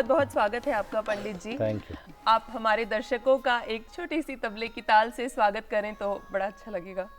बहुत बहुत स्वागत है आपका पंडित जी। Thank you. आप हमारे दर्शकों का एक छोटी सी तबले की ताल से स्वागत करें तो बड़ा अच्छा लगेगा।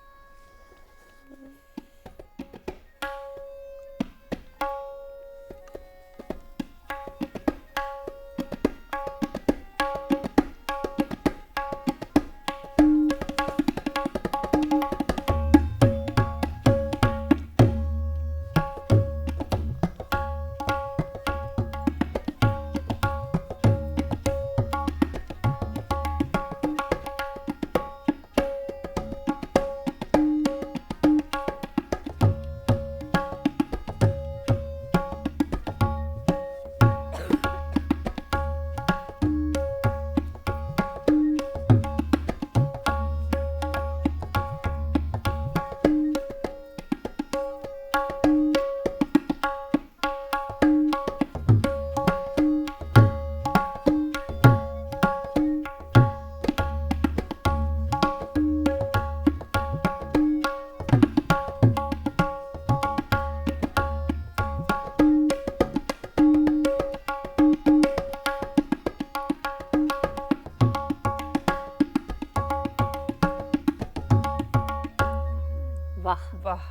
वाह वाह,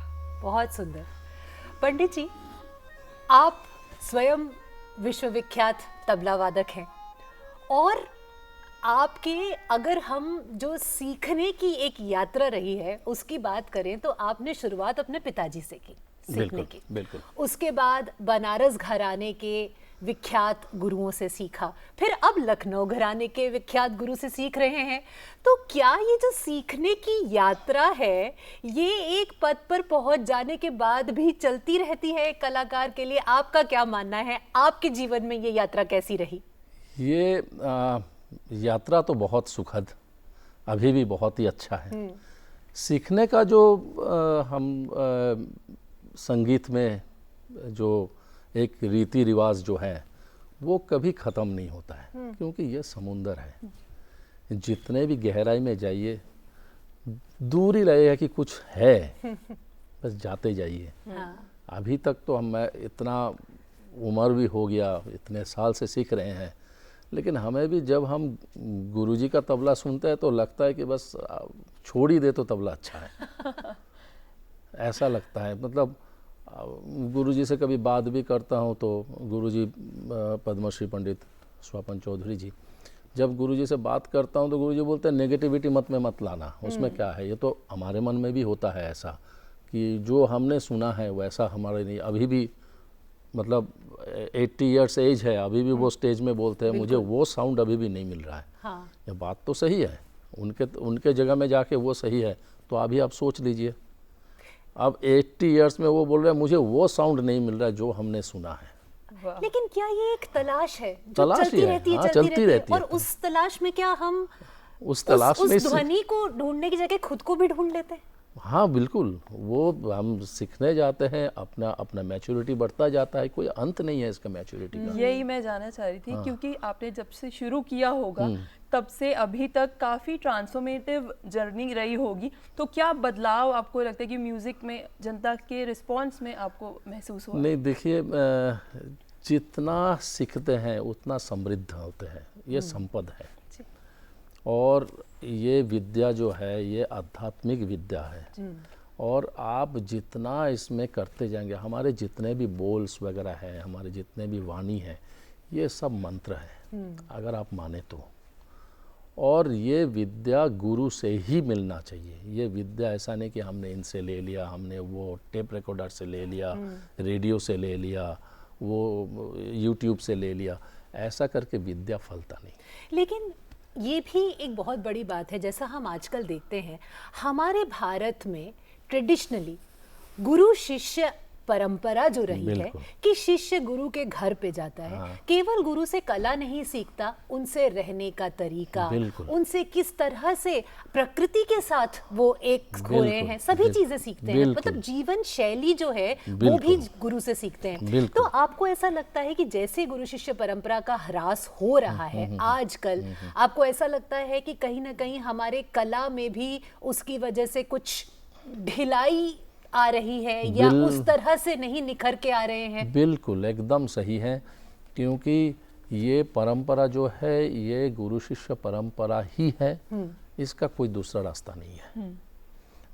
बहुत सुंदर। पंडित जी, आप स्वयं विश्वविख्यात तबला वादक हैं और आपके अगर हम जो सीखने की एक यात्रा रही है उसकी बात करें तो आपने शुरुआत अपने पिताजी से की सीखने की। बिल्कुल। उसके बाद बनारस घराने के विख्यात गुरुओं से सीखा, फिर अब लखनऊ घराने के विख्यात गुरु से सीख रहे हैं। तो क्या ये जो सीखने की यात्रा है ये एक पद पर पहुंच जाने के बाद भी चलती रहती है एक कलाकार के लिए? आपका क्या मानना है? आपके जीवन में ये यात्रा कैसी रही? ये यात्रा तो बहुत सुखद, अभी भी बहुत ही अच्छा है। सीखने का जो हम संगीत में जो एक रीति रिवाज जो है वो कभी ख़त्म नहीं होता है, क्योंकि ये समुंदर है। जितने भी गहराई में जाइए दूर ही लगेगा कि कुछ है, बस जाते जाइए। अभी तक तो मैं इतना उम्र भी हो गया, इतने साल से सीख रहे हैं, लेकिन हमें भी जब हम गुरुजी का तबला सुनते हैं तो लगता है कि बस छोड़ ही दे तो तबला अच्छा है। ऐसा लगता है। मतलब गुरुजी से कभी बात भी करता हूँ तो गुरुजी पद्मश्री पंडित स्वपन चौधरी जी, जब गुरुजी से बात करता हूँ तो गुरुजी बोलते हैं नेगेटिविटी मत में मत लाना, उसमें क्या है। ये तो हमारे मन में भी होता है ऐसा कि जो हमने सुना है वैसा हमारे नहीं। अभी भी मतलब 80 इयर्स एज है, अभी भी वो स्टेज में बोलते हैं, मुझे वो साउंड अभी भी नहीं मिल रहा है। हाँ। ये बात तो सही है, उनके जगह में जाके वो सही है। तो अभी आप सोच लीजिए, अब 80 इयर्स में वो बोल रहे हैं मुझे वो साउंड नहीं मिल रहा है जो हमने सुना है। लेकिन क्या ये एक तलाश है जो तलाश चलती ही है, रहती है, हाँ, चलती रहती है। और है। उस तलाश में क्या हम उस तलाश में उस ध्वनि को ढूंढने की जगह खुद को भी ढूंढ लेते हैं? हाँ बिल्कुल, वो हम सीखने जाते हैं, अपना मैच्योरिटी बढ़ता जाता है, कोई अंत नहीं है इसका मैच्योरिटी का। यही मैं जानना चाह रही थी। क्योंकि आपने जब से शुरू किया होगा तब से अभी तक काफ़ी ट्रांसफॉर्मेटिव जर्नी रही होगी, तो क्या बदलाव आपको लगता है कि म्यूज़िक में जनता के रिस्पॉन्स में आपको महसूस हुआ? नहीं, देखिए, जितना सीखते हैं उतना समृद्ध होते हैं, ये संपद है। और ये विद्या जो है ये आध्यात्मिक विद्या है, और आप जितना इसमें करते जाएंगे, हमारे जितने भी बोल्स वगैरह हैं, हमारे जितने भी वाणी है, ये सब मंत्र है अगर आप माने तो। और ये विद्या गुरु से ही मिलना चाहिए। ये विद्या ऐसा नहीं कि हमने इनसे ले लिया, हमने वो टेप रिकॉर्डर से ले लिया, रेडियो से ले लिया, वो यूट्यूब से ले लिया, ऐसा करके विद्या फलता नहीं। लेकिन ये भी एक बहुत बड़ी बात है, जैसा हम आजकल देखते हैं हमारे भारत में ट्रेडिशनली गुरु शिष्य परंपरा जो रही है कि शिष्य गुरु के घर पे जाता है। हाँ। केवल गुरु से कला नहीं सीखता, उनसे रहने का तरीका, उनसे किस तरह से प्रकृति के साथ वो एक हो रहे हैं, सभी चीजें सीखते हैं। मतलब जीवन शैली जो है वो भी गुरु से सीखते हैं। तो आपको ऐसा लगता है कि जैसे गुरु शिष्य परंपरा का ह्रास हो रहा है आजकल, आपको ऐसा लगता है कि कहीं ना कहीं हमारे कला में भी उसकी वजह से कुछ ढिलाई आ रही है, या उस तरह से नहीं निखर के आ रहे हैं? बिल्कुल, एकदम सही है, क्योंकि ये परंपरा जो है ये गुरु शिष्य परंपरा ही है, इसका कोई दूसरा रास्ता नहीं है।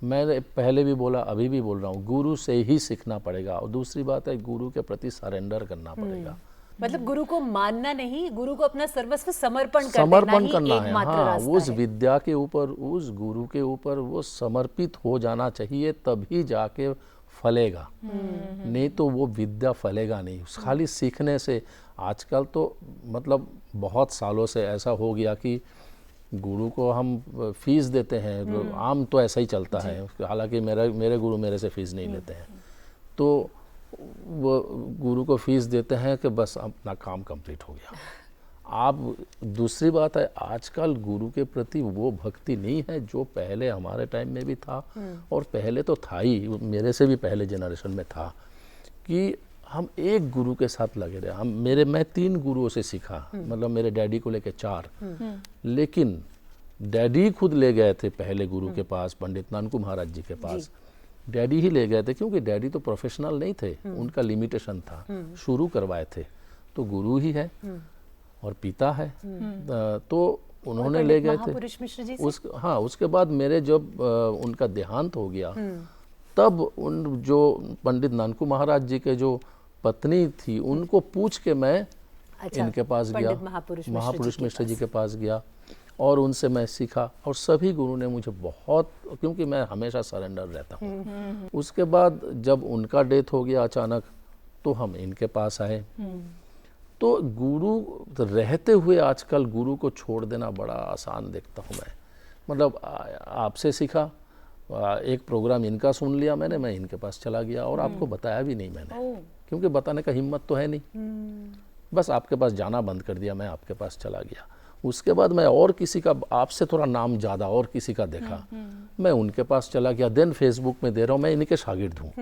मैंने पहले भी बोला, अभी भी बोल रहा हूँ, गुरु से ही सीखना पड़ेगा। और दूसरी बात है, गुरु के प्रति सरेंडर करना पड़ेगा। मतलब गुरु को मानना नहीं, गुरु को अपना सर्वस्व समर्पण करना है। हाँ, उस विद्या के ऊपर, उस गुरु के ऊपर वो समर्पित हो जाना चाहिए, तभी जाके फलेगा। नहीं तो वो विद्या फलेगा नहीं खाली सीखने से। आजकल तो मतलब बहुत सालों से ऐसा हो गया कि गुरु को हम फीस देते हैं, आम तो ऐसा ही चलता है। हालांकि मेरे गुरु मेरे से फीस नहीं लेते हैं, तो वो गुरु को फीस देते हैं कि बस अपना काम कंप्लीट हो गया। आप दूसरी बात है, आजकल गुरु के प्रति वो भक्ति नहीं है जो पहले हमारे टाइम में भी था, और पहले तो था ही, मेरे से भी पहले जनरेशन में था, कि हम एक गुरु के साथ लगे रहे। मैं 3 गुरुओं से सीखा, मतलब मेरे डैडी को लेके 4, लेकिन डैडी खुद ले गए थे पहले गुरु के पास, पंडित नानकू महाराज जी के पास। डैडी ही ले गए थे, क्योंकि डैडी तो प्रोफेशनल नहीं थे, उनका लिमिटेशन था, शुरू करवाए थे। तो गुरु ही है और पिता है, तो उन्होंने ले गए थे। उसके बाद मेरे जब उनका देहांत हो गया, तब उन जो पंडित नानकू महाराज जी के जो पत्नी थी, उनको पूछ के मैं इनके पास गया, महापुरुष मिश्र जी के पास गया, और उनसे मैं सीखा। और सभी गुरु ने मुझे बहुत, क्योंकि मैं हमेशा सरेंडर रहता हूँ। उसके बाद जब उनका डेथ हो गया अचानक, तो हम इनके पास आए। तो गुरु रहते हुए आजकल गुरु को छोड़ देना बड़ा आसान देखता हूँ मैं। मतलब आपसे सीखा, एक प्रोग्राम इनका सुन लिया मैंने, मैं इनके पास चला गया, और आपको बताया भी नहीं मैंने, क्योंकि बताने का हिम्मत तो है नहीं। बस आपके पास जाना बंद कर दिया, मैं आपके पास चला गया। उसके बाद मैं और किसी का, आपसे थोड़ा नाम ज़्यादा और किसी का देखा, मैं उनके पास चला गया। देन फेसबुक में दे रहा हूँ मैं इन्हीं के शागिर्द हूँ।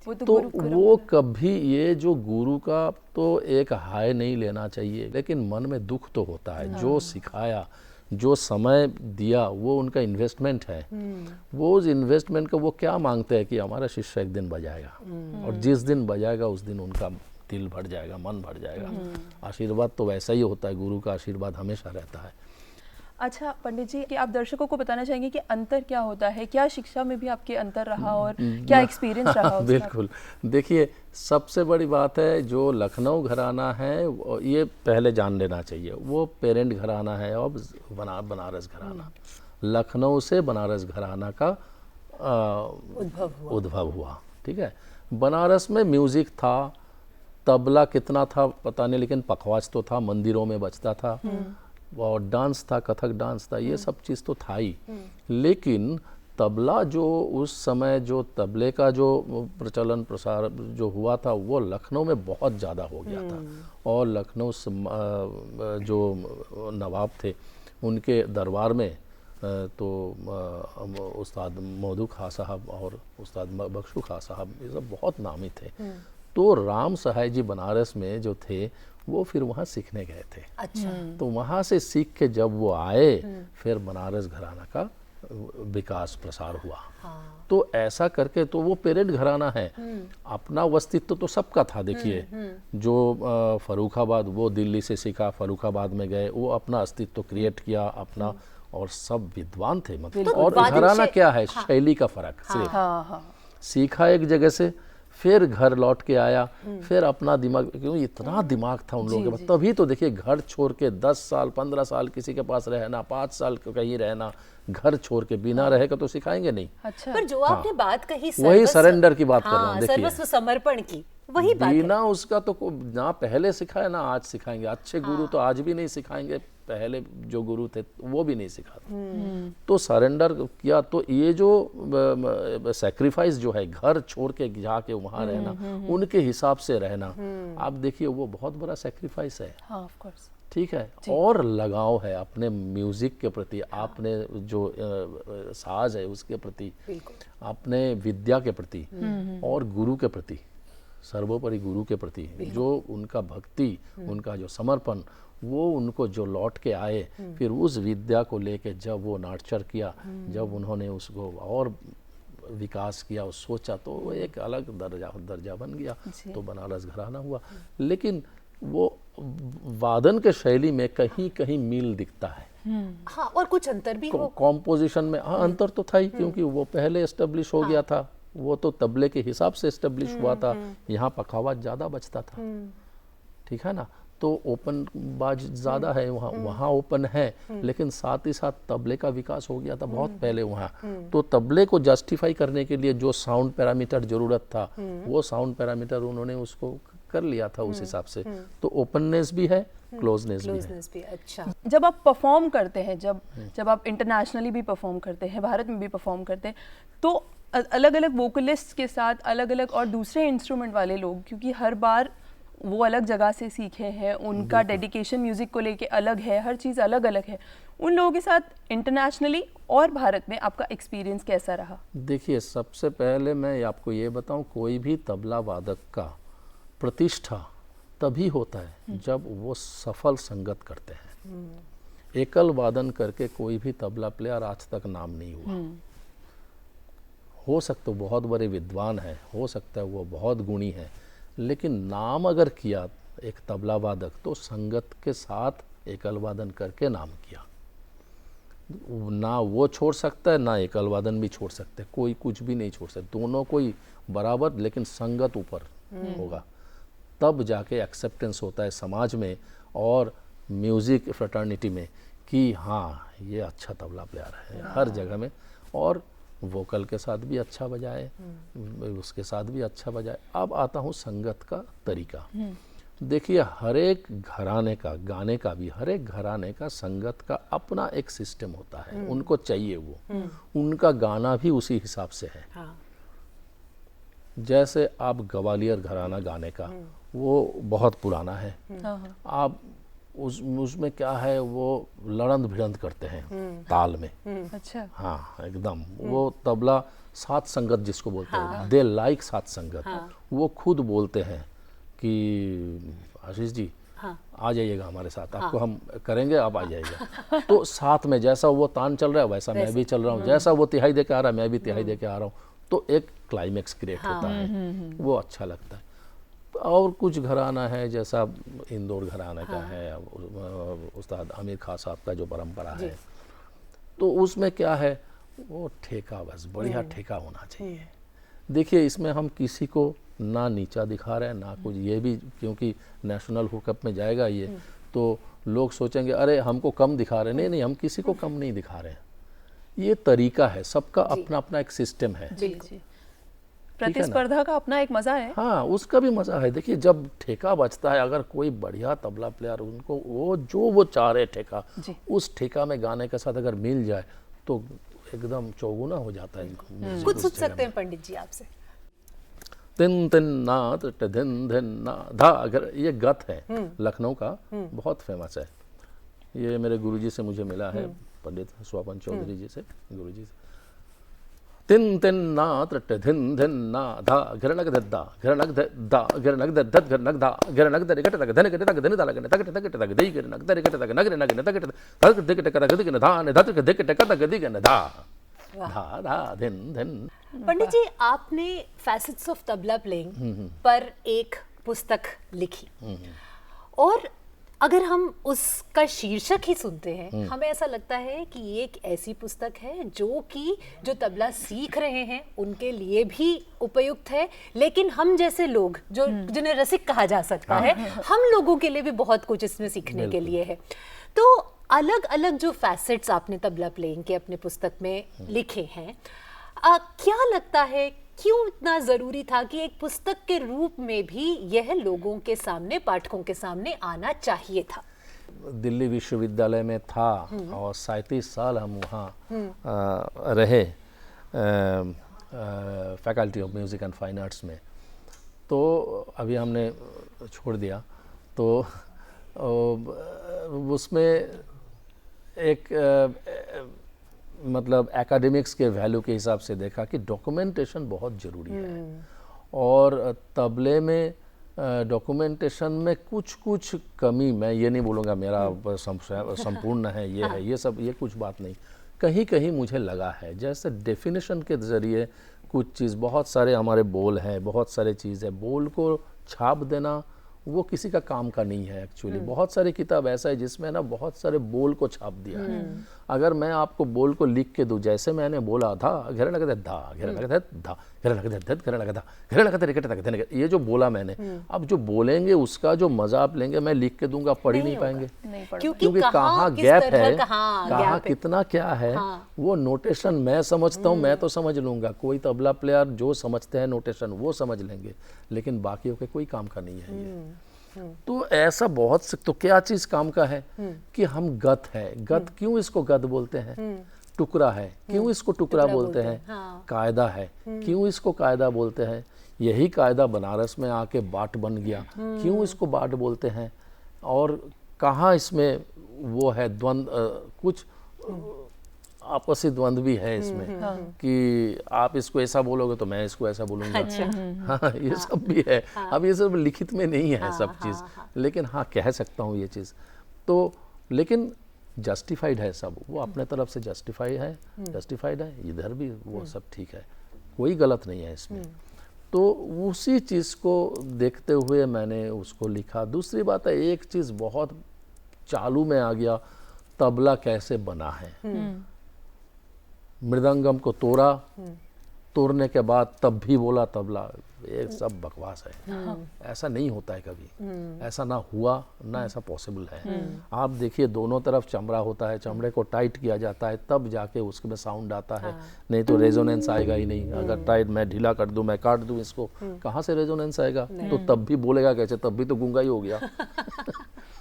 तो वो कभी, ये जो गुरु का तो एक हाय नहीं लेना चाहिए, लेकिन मन में दुख तो होता है। जो सिखाया, जो समय दिया, वो उनका इन्वेस्टमेंट है। वो उस इन्वेस्टमेंट का वो क्या मांगते हैं कि हमारा शिष्य एक दिन बजाएगा, और जिस दिन बजाएगा उस दिन उनका दिल भर जाएगा, मन भर जाएगा। आशीर्वाद तो वैसा ही होता है, गुरु का आशीर्वाद हमेशा रहता है। अच्छा पंडित जी, कि आप दर्शकों को बताना चाहेंगे कि अंतर क्या होता है, क्या शिक्षा में भी आपके अंतर रहा और क्या एक्सपीरियंस रहा? बिल्कुल, देखिए सबसे बड़ी बात है, जो लखनऊ घराना है ये पहले जान लेना चाहिए, वो पेरेंट घराना है और बनारस घराना। लखनऊ से बनारस घराना का उद्भव हुआ। ठीक है, बनारस में म्यूजिक था, तबला कितना था पता नहीं, लेकिन पखवाज तो था, मंदिरों में बजता था, और डांस था, कथक डांस था, ये सब चीज़ तो था ही। लेकिन तबला जो उस समय, जो तबले का जो प्रचलन प्रसार जो हुआ था, वो लखनऊ में बहुत ज़्यादा हो गया था। और लखनऊ जो नवाब थे, उनके दरबार में तो उस्ताद मधु खां साहब और उस्ताद बख्शू खां साहब, ये सब बहुत नामी थे। तो राम सहाय जी बनारस में जो थे, वो फिर वहाँ सीखने गए थे। अच्छा। तो वहाँ से सीख के जब वो आए, फिर बनारस घराना का विकास प्रसार हुआ। हाँ। तो ऐसा करके, तो वो पेरेंट घराना है, अपना अस्तित्व तो सबका था। देखिए जो फर्रुखाबाद, वो दिल्ली से सीखा, फर्रुखाबाद में गए, वो अपना अस्तित्व क्रिएट किया अपना, और सब विद्वान थे मतलब। और घराना क्या है, शैली का फर्क सिर्फ। सीखा एक जगह से, फिर घर लौट के आया, फिर अपना दिमाग, क्योंकि इतना दिमाग था उन लोगों के पास। तभी तो देखिए, घर छोड़ के 10 साल 15 साल किसी के पास रहना, 5 साल कहीं रहना, घर छोड़ के बिना रहेगा तो सिखाएंगे नहीं। अच्छा। पर जो आपने बात कही, वही सरेंडर की बात कर रहा हूँ। देखिए, सर्वस्व समर्पण की वही बात है। बिना उसका तो ना पहले सिखाए ना आज सिखाएंगे। अच्छे गुरु तो आज भी नहीं सिखाएंगे, पहले जो गुरु थे वो भी नहीं सिखाते। तो सरेंडर किया, तो ये जो सैक्रिफाइस जो है, घर छोड़ के जाके वहाँ रहना, उनके हिसाब से रहना, आप देखिए वो बहुत बड़ा सैक्रिफाइस है। हाँ, ऑफ कोर्स। ठीक है, और लगाव है अपने म्यूजिक के प्रति, आपने जो साज है उसके प्रति, अपने विद्या के प्रति, और गुरु के प्रति, सर्वोपरि गुरु के प्रति जो उनका भक्ति, उनका जो समर्पण, वो उनको जो लौट के आए, फिर उस विद्या को लेके जब वो नार्चर किया, जब उन्होंने उसको और विकास किया और सोचा, तो वो एक अलग दर्जा बन गया। तो बनारस घराना हुआ। लेकिन वो वादन के शैली में कहीं कहीं मील दिखता है। हाँ, और कुछ अंतर भी हो। कॉम्पोजिशन में हाँ अंतर तो था ही, क्योंकि वो पहले एस्टेब्लिश हो गया था, वो तो तबले के हिसाब से एस्टेब्लिश हुआ था, यहाँ पखावाज ज़्यादा बचता था, ठीक है ना। तो ओपन बाज ज़्यादा है वहाँ, वहाँ ओपन है, लेकिन साथ ही साथ तबले का विकास हो गया था बहुत पहले वहाँ। तो तबले को जस्टिफाई करने के लिए जो साउंड पैरामीटर ज़रूरत था, वो साउंड पैरामीटर उन्होंने उसको कर लिया था उस हिसाब से। तो ओपननेस भी है, क्लोजनेस भी है। अच्छा, जब आप परफॉर्म करते हैं, जब आप इंटरनेशनली भी परफॉर्म करते हैं, भारत में भी परफॉर्म करते हैं, तो अलग अलग वोकलिस्ट के साथ अलग अलग और दूसरे इंस्ट्रूमेंट वाले लोग, क्योंकि हर बार वो अलग जगह से सीखे हैं, उनका डेडिकेशन म्यूज़िक को लेके अलग है, हर चीज़ अलग अलग है, उन लोगों के साथ इंटरनेशनली और भारत में आपका एक्सपीरियंस कैसा रहा? देखिए, सबसे पहले मैं आपको ये बताऊं, कोई भी तबला वादक का प्रतिष्ठा तभी होता है जब वो सफल संगत करते हैं। एकल वादन करके कोई भी तबला प्लेयर आज तक नाम नहीं हुआ। हो सकता है बहुत बड़े विद्वान है, हो सकता है वो बहुत गुणी है, लेकिन नाम अगर किया एक तबला वादक तो संगत के साथ एकल वादन करके नाम किया। ना वो छोड़ सकता है, ना एकल वादन भी छोड़ सकते, कोई कुछ भी नहीं छोड़ सकते, दोनों कोई बराबर, लेकिन संगत ऊपर होगा, तब जाके एक्सेप्टेंस होता है समाज में और म्यूज़िक फ्रेटर्निटी में कि हाँ ये अच्छा तबला प्लेयर है हर जगह में, और वोकल के साथ भी अच्छा बजाए, उसके साथ भी अच्छा बजाए। अब आता हूँ संगत का तरीका। देखिए, हर एक घराने का, गाने का भी हर एक घराने का संगत का अपना एक सिस्टम होता है, उनको चाहिए वो, उनका गाना भी उसी हिसाब से है। हाँ। जैसे आप ग्वालियर घराना गाने का, वो बहुत पुराना है। आप उसमें क्या है, वो लड़ंद भिड़ंद करते हैं ताल में। अच्छा। हाँ, एकदम वो तबला सात संगत जिसको बोलते हैं, दे लाइक सात संगत। वो खुद बोलते हैं कि आशीष जी आ जाइएगा हमारे साथ, आपको हम करेंगे, आप आ जाइएगा। तो साथ में जैसा वो तान चल रहा है वैसा मैं भी चल रहा हूँ, जैसा वो तिहाई दे के आ रहा है मैं भी तिहाई दे के आ रहा हूँ, तो एक क्लाइमेक्स क्रिएट होता है, वो अच्छा लगता है। और कुछ घराना है जैसा इंदौर घराना का है, उस्ताद आमिर खां साहब का जो परंपरा है, तो उसमें क्या है, वो ठेका, बस बढ़िया ठेका होना चाहिए। देखिए, इसमें हम किसी को ना नीचा दिखा रहे हैं ना कुछ, ये भी क्योंकि नेशनल हुकअप में जाएगा ये, तो लोग सोचेंगे अरे हमको कम दिखा रहे हैं। नहीं नहीं, हम किसी को कम नहीं दिखा रहे हैं, ये तरीका है, सबका अपना अपना एक सिस्टम है। प्रतिस्पर्धा का अपना एक मजा है। हाँ, उसका भी मजा है। देखिए, जब ठेका बजता है, अगर कोई बढ़िया तबला प्लेयर उनको वो चाह रहे ठेका, उस ठेका में गाने के साथ अगर मिल जाए तो एकदम चौगुना हो जाता है। कुछ सुन सकते हैं पंडित जी आपसे? तिन तिन ना धिन धिन ना धा, अगर ये गत है लखनऊ का, बहुत फेमस है। ये मेरे गुरुजी से मुझे मिला है, पंडित स्वपन चौधरी जी से, गुरुजी से। तिन तिन ना धिन धिन ना धा घिरणक धा घिरणक धा घिरणक धत घिरणक धा घिरणक धरि घट तक धन घट तक धन तक तक तक तक दई घिरणक धरि घट तक नगर नगर तक तक दिक तक तक दिक धा ने धत दिक तक तक दिक न धा धा धा धिन धिन। पंडित जी, आपने फैसेट्स ऑफ तबला प्लेइंग पर एक पुस्तक लिखी, और अगर हम उसका शीर्षक ही सुनते हैं, हमें ऐसा लगता है कि ये एक ऐसी पुस्तक है जो तबला सीख रहे हैं उनके लिए भी उपयुक्त है, लेकिन हम जैसे लोग जो जिन्हें रसिक कहा जा सकता है, हम लोगों के लिए भी बहुत कुछ इसमें सीखने के लिए है। तो अलग अलग जो फैसेट्स आपने तबला प्लेइंग के अपने पुस्तक में लिखे हैं, क्या लगता है क्यों इतना ज़रूरी था कि एक पुस्तक के रूप में भी यह लोगों के सामने, पाठकों के सामने आना चाहिए था? दिल्ली विश्वविद्यालय में था और 37 साल हम वहाँ रहे, faculty of music and fine arts में। तो अभी हमने छोड़ दिया, तो उसमें एक मतलब एकेडमिक्स के वैल्यू के हिसाब से देखा कि डॉक्यूमेंटेशन बहुत ज़रूरी है, और तबले में डॉक्यूमेंटेशन में कुछ कमी, मैं ये नहीं बोलूँगा मेरा संपूर्ण है, ये है, ये सब, ये कुछ बात नहीं, कहीं कहीं मुझे लगा है। जैसे डेफिनेशन के ज़रिए कुछ चीज़, बहुत सारे हमारे बोल हैं, बहुत सारे चीज़ है, बोल को छाप देना वो किसी का काम का नहीं है एक्चुअली। बहुत सारी किताब ऐसा है जिसमें ना बहुत सारे बोल को छाप दिया है। अगर मैं आपको बोल को लिख के दूं, जैसे मैंने बोला था घेरे लगे धा, घेरे लगे धा, घेरे लगे धत, घेरे लगे धा, घेरे लगे रिकट तक, ये जो बोला मैंने, अब जो बोलेंगे उसका जो मजा आप लेंगे, मैं लिख के दूंगा, पढ़ ही नहीं पाएंगे, क्योंकि कहाँ गैप है, कहाँ कितना क्या है, वो नोटेशन मैं समझता हूँ, मैं तो समझ लूंगा, कोई तबला प्लेयर जो समझते हैं नोटेशन वो समझ लेंगे, लेकिन बाकियों के कोई काम का नहीं है ये। तो ऐसा बहुत से, तो क्या चीज काम का है कि हम गत है, गत क्यों इसको गत बोलते हैं, टुकड़ा है क्यों इसको टुकड़ा बोलते हैं, कायदा है क्यों इसको कायदा बोलते हैं, यही कायदा बनारस में आके बाट बन गया, क्यों इसको बाट बोलते हैं, और कहाँ इसमें वो है द्वंद, कुछ आपसी द्वंद भी है इसमें कि आप इसको ऐसा बोलोगे तो मैं इसको ऐसा बोलूँगा। हाँ, ये सब भी है। अब ये सब लिखित में नहीं है सब चीज़, लेकिन हाँ कह सकता हूँ ये चीज़ तो, लेकिन जस्टिफाइड है सब, वो अपने तरफ से जस्टिफाइड है, इधर भी वो सब ठीक है, कोई गलत नहीं है इसमें। तो उसी चीज़ को देखते हुए मैंने उसको लिखा। दूसरी बात है, एक चीज़ बहुत चालू में आ गया, तबला कैसे बना है। मृदंगम को तोड़ने के बाद तब भी बोला तबला, ये सब बकवास है। ऐसा नहीं होता है कभी, ऐसा ना हुआ ना ऐसा पॉसिबल है। आप देखिए दोनों तरफ चमड़ा होता है, चमड़े को टाइट किया जाता है तब जाके उसमें साउंड आता है, नहीं तो रेजोनेंस आएगा ही नहीं। अगर टाइट मैं ढीला कर दूं, मैं काट दूं इसको, कहाँ से रेजोनेंस आएगा, तो तब भी बोलेगा कैसे, तब भी तो गूंगा ही हो गया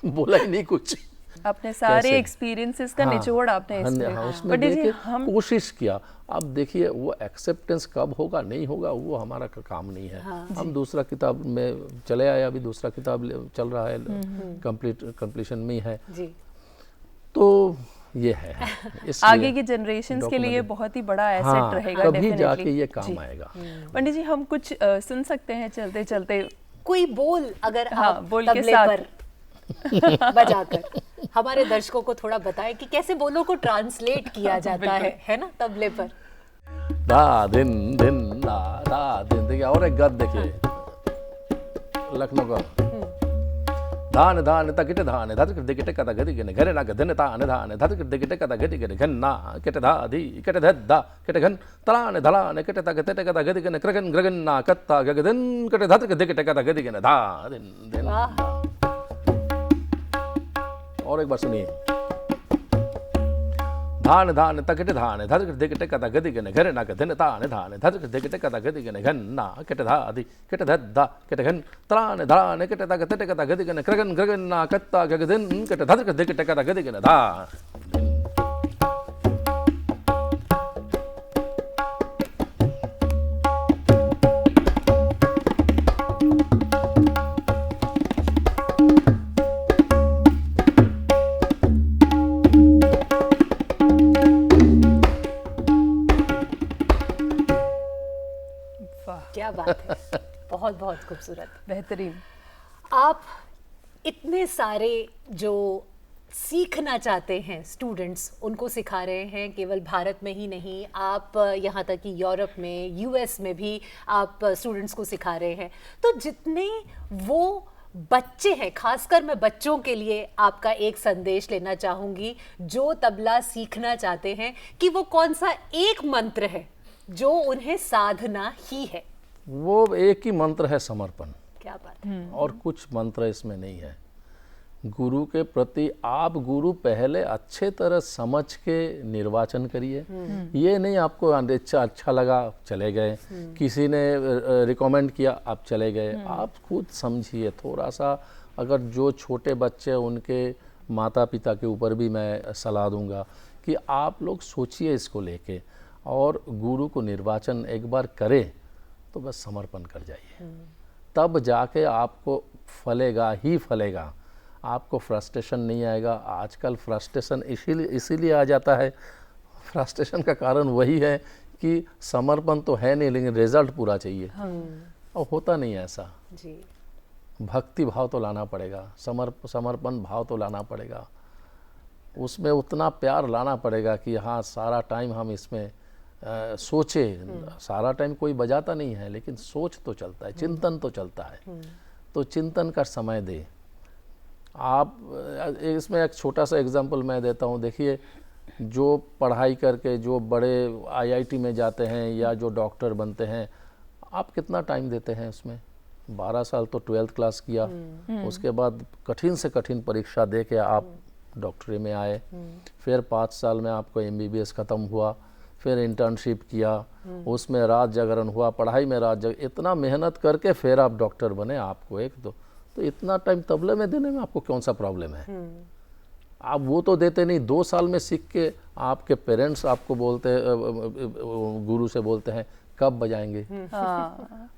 बोला ही नहीं कुछ। आपने सारे एक्सपीरियंसेस का निचोड़ आपने उसमें देखिए कोशिश किया। अब देखिए वो एक्सेप्टेंस कब होगा नहीं होगा वो हमारा काम नहीं है। हम दूसरा किताब में चले आए, अभी दूसरा किताब चल रहा है, कंप्लीशन में है जी। तो ये है आगे के जनरेशंस के लिए बहुत ही बड़ा एसेट रहेगा, कभी जाके ये काम आएगा। पंडित जी हम कुछ सुन सकते हैं चलते चलते कोई बोल, अगर आप बोल के साथ बजाकर हमारे दर्शकों को थोड़ा बताएं कि कैसे बोलों को ट्रांसलेट किया जाता है ना तबले पर। दा दिन दिन दा दिन, देखिए और एक गद देखिए लखनऊ का, धान धान तकिट धान धत दिकिट कदा गदि गने घरे ना गदन तान धान धत दिकिट कदा गदि गने घन ना किट धा धी किट ध दा किट घन तलान धलान किट तक तट कदा गदि गने कृगन ग्रगन ना कत्ता गगदन किट धत दिकिट कदा गदि गने धा दिन दिन। और एक बार सुनिए, धान धान तकिट धान धत दिकिट कदा गदि गने घरे ना गदन तान धान धत दिकिट कदा गदि गने घन ना किट धा धी किट ध दा किट घन तलान धलान किट तक तट कदा गदि गने कृगन ग्रगन ना कत्ता गगदन किट धत दिकिट कदा गदि गने धा। क्या बात है, बहुत बहुत खूबसूरत, बेहतरीन। आप इतने सारे जो सीखना चाहते हैं स्टूडेंट्स उनको सिखा रहे हैं, केवल भारत में ही नहीं, आप यहाँ तक कि यूरोप में, यूएस में भी आप स्टूडेंट्स को सिखा रहे हैं। तो जितने वो बच्चे हैं, खासकर मैं बच्चों के लिए आपका एक संदेश लेना चाहूँगी जो तबला सीखना चाहते हैं, कि वो कौन सा एक मंत्र है जो उन्हें साधना ही है। वो एक ही मंत्र है, समर्पण। क्या बात है। और कुछ मंत्र इसमें नहीं है। गुरु के प्रति आप गुरु पहले अच्छे तरह समझ के निर्वाचन करिए। ये नहीं आपको अच्छा लगा चले गए, किसी ने रिकमेंड किया आप चले गए, आप खुद समझिए थोड़ा सा। अगर जो छोटे बच्चे उनके माता पिता के ऊपर भी मैं सलाह दूंगा कि आप लोग सोचिए इसको लेके, और गुरु को निर्वाचन एक बार करें तो बस समर्पण कर जाइए, तब जाके आपको फलेगा ही फलेगा, आपको फ्रस्ट्रेशन नहीं आएगा। आजकल फ्रस्ट्रेशन इसीलिए आ जाता है, फ्रस्ट्रेशन का कारण वही है कि समर्पण तो है नहीं लेकिन रिजल्ट पूरा चाहिए, और होता नहीं है ऐसा जी। भक्ति भाव तो लाना पड़ेगा, समर्पण भाव तो लाना पड़ेगा, उसमें उतना प्यार लाना पड़ेगा कि हाँ सारा टाइम हम इसमें सोचे। सारा टाइम कोई बजाता नहीं है लेकिन सोच तो चलता है, चिंतन तो चलता है, तो चिंतन का समय दें। आप इसमें एक छोटा सा एग्जांपल मैं देता हूँ। देखिए, जो पढ़ाई करके जो बड़े आईआईटी में जाते हैं या जो डॉक्टर बनते हैं, आप कितना टाइम देते हैं उसमें? 12 साल तो 12th क्लास किया, उसके बाद कठिन से कठिन परीक्षा दे के आप डॉक्टरी में आए, फिर 5 साल में आपको एमबीबीएस ख़त्म हुआ, फिर इंटर्नशिप किया, उसमें रात जागरण हुआ, पढ़ाई में रात जागरण, इतना मेहनत करके फिर आप डॉक्टर बने। आपको एक तो इतना टाइम तबले में देने में आपको कौन सा प्रॉब्लम है? आप वो तो देते नहीं। 2 साल में सीख के आपके पेरेंट्स आपको बोलते, गुरु से बोलते हैं कब बजाएंगे।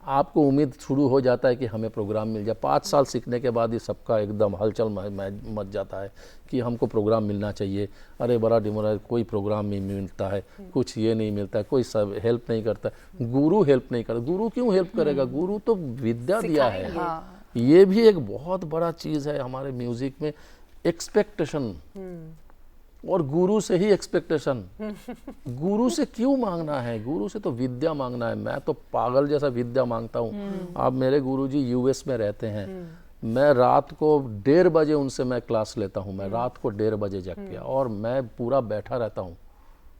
आपको उम्मीद शुरू हो जाता है कि हमें प्रोग्राम मिल जाए। 5 साल सीखने के बाद ही सबका एकदम हलचल मच जाता है कि हमको प्रोग्राम मिलना चाहिए। अरे बड़ा डिमोरा, कोई प्रोग्राम नहीं मिलता है, कुछ ये नहीं मिलता है, कोई सब हेल्प नहीं करता, गुरु हेल्प नहीं करता। गुरु क्यों हेल्प करेगा? गुरु तो विद्या दिया है। ये भी एक बहुत बड़ा चीज़ है हमारे म्यूजिक में, एक्सपेक्टेशन। और गुरु से ही एक्सपेक्टेशन। गुरु से क्यों मांगना है? गुरु से तो विद्या मांगना है। मैं तो पागल जैसा विद्या मांगता हूँ। आप मेरे गुरुजी यूएस में रहते हैं, मैं रात को 1:30 बजे उनसे मैं क्लास लेता हूँ। मैं रात को 1:30 बजे जग के, और मैं पूरा बैठा रहता हूँ।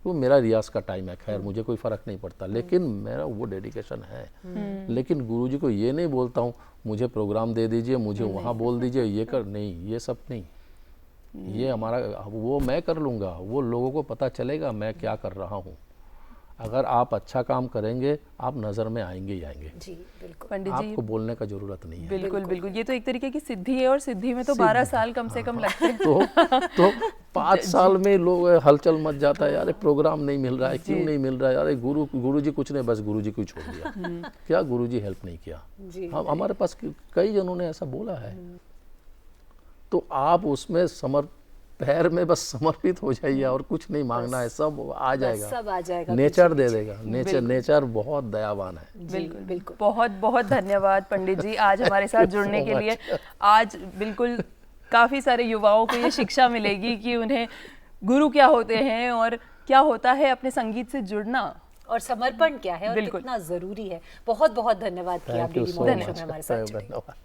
तो मेरा रियाज का टाइम है, खैर मुझे कोई फ़र्क नहीं पड़ता, लेकिन मेरा वो डेडिकेशन है। लेकिन गुरुजी को ये नहीं बोलता हूँ मुझे प्रोग्राम दे दीजिए, मुझे वहाँ बोल दीजिए, ये कर, नहीं, ये सब नहीं। ये हमारा, वो मैं कर लूँगा, वो लोगों को पता चलेगा मैं क्या कर रहा हूँ। अगर आप अच्छा काम करेंगे, आप नज़र में आएंगे ही आएंगे। जी बिल्कुल। पंडित जी, आपको बोलने का जरूरत नहीं है। बिल्कुल बिल्कुल। ये तो एक तरीके की सिद्धि है, और सिद्धि में तो 12 साल कम से कम लगते हैं। तो 5 साल में लोग हलचल मच जाता है, अरे प्रोग्राम नहीं मिल रहा है, क्यों नहीं मिल रहा है? अरे गुरुजी कुछ नहीं, बस गुरुजी को छोड़ दिया। क्या गुरुजी हेल्प नहीं किया? हमारे पास कई जनों ने ऐसा बोला है। तो आप उसमें पैर में बस समर्पित हो जाइए, और कुछ नहीं मांगना है, सब आ जाएगा, सब आ जाएगा, नेचर दे देगा। नेचर बहुत दयावान है। बिल्कुल बिल्कुल। बहुत बहुत धन्यवाद पंडित जी आज हमारे साथ जुड़ने के लिए। आज बिल्कुल काफ़ी सारे युवाओं को ये शिक्षा मिलेगी कि उन्हें गुरु क्या होते हैं और क्या होता है अपने संगीत से जुड़ना, और समर्पण क्या है और कितना जरूरी है। बहुत बहुत धन्यवाद कि आप डीडी मॉर्निंग शो में हमारे साथ जुड़े। धन्यवाद।